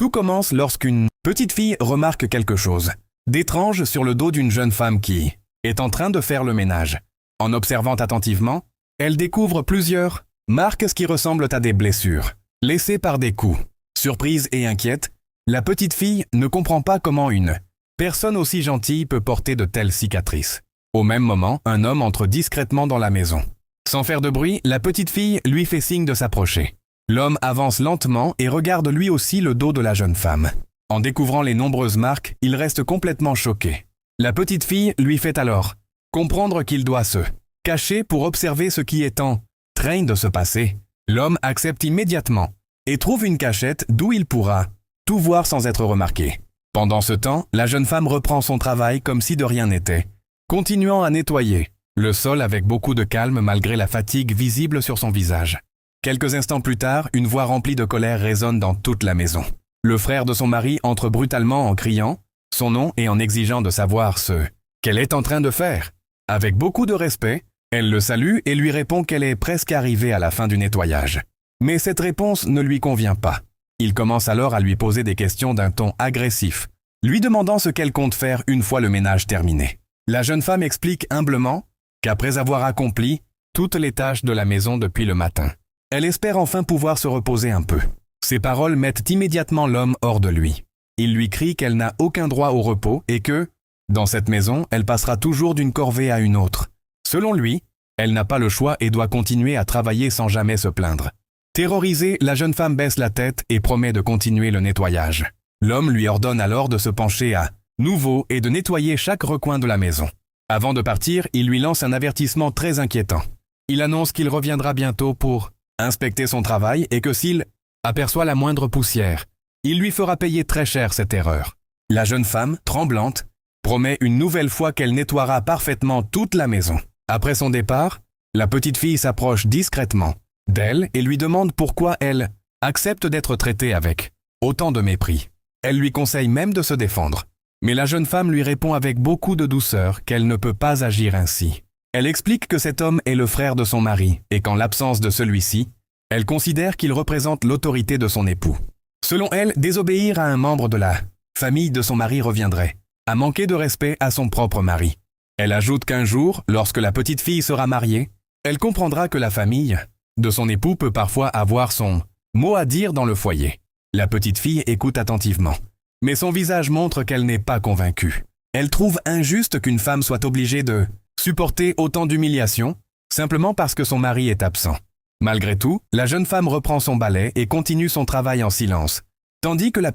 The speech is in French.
Tout commence lorsqu'une petite fille remarque quelque chose d'étrange sur le dos d'une jeune femme qui est en train de faire le ménage. En observant attentivement, elle découvre plusieurs marques qui ressemblent à des blessures, laissées par des coups. Surprise et inquiète, la petite fille ne comprend pas comment une personne aussi gentille peut porter de telles cicatrices. Au même moment, un homme entre discrètement dans la maison. Sans faire de bruit, la petite fille lui fait signe de s'approcher. L'homme avance lentement et regarde lui aussi le dos de la jeune femme. En découvrant les nombreuses marques, il reste complètement choqué. La petite fille lui fait alors comprendre qu'il doit se cacher pour observer ce qui est en train de se passer. L'homme accepte immédiatement et trouve une cachette d'où il pourra tout voir sans être remarqué. Pendant ce temps, la jeune femme reprend son travail comme si de rien n'était, continuant à nettoyer le sol avec beaucoup de calme malgré la fatigue visible sur son visage. Quelques instants plus tard, une voix remplie de colère résonne dans toute la maison. Le frère de son mari entre brutalement en criant son nom et en exigeant de savoir ce qu'elle est en train de faire. Avec beaucoup de respect, elle le salue et lui répond qu'elle est presque arrivée à la fin du nettoyage. Mais cette réponse ne lui convient pas. Il commence alors à lui poser des questions d'un ton agressif, lui demandant ce qu'elle compte faire une fois le ménage terminé. La jeune femme explique humblement qu'après avoir accompli toutes les tâches de la maison depuis le matin, elle espère enfin pouvoir se reposer un peu. Ces paroles mettent immédiatement l'homme hors de lui. Il lui crie qu'elle n'a aucun droit au repos et que, dans cette maison, elle passera toujours d'une corvée à une autre. Selon lui, elle n'a pas le choix et doit continuer à travailler sans jamais se plaindre. Terrorisée, la jeune femme baisse la tête et promet de continuer le nettoyage. L'homme lui ordonne alors de se pencher à nouveau et de nettoyer chaque recoin de la maison. Avant de partir, il lui lance un avertissement très inquiétant. Il annonce qu'il reviendra bientôt pour inspecter son travail et que s'il aperçoit la moindre poussière, il lui fera payer très cher cette erreur. La jeune femme, tremblante, promet une nouvelle fois qu'elle nettoiera parfaitement toute la maison. Après son départ, la petite fille s'approche discrètement d'elle et lui demande pourquoi elle accepte d'être traitée avec autant de mépris. Elle lui conseille même de se défendre. Mais la jeune femme lui répond avec beaucoup de douceur qu'elle ne peut pas agir ainsi. Elle explique que cet homme est le frère de son mari et qu'en l'absence de celui-ci, elle considère qu'il représente l'autorité de son époux. Selon elle, désobéir à un membre de la famille de son mari reviendrait à manquer de respect à son propre mari. Elle ajoute qu'un jour, lorsque la petite fille sera mariée, elle comprendra que la famille de son époux peut parfois avoir son mot à dire dans le foyer. La petite fille écoute attentivement, mais son visage montre qu'elle n'est pas convaincue. Elle trouve injuste qu'une femme soit obligée de supporter autant d'humiliations simplement parce que son mari est absent. Malgré tout, la jeune femme reprend son balai et continue son travail en silence, tandis que la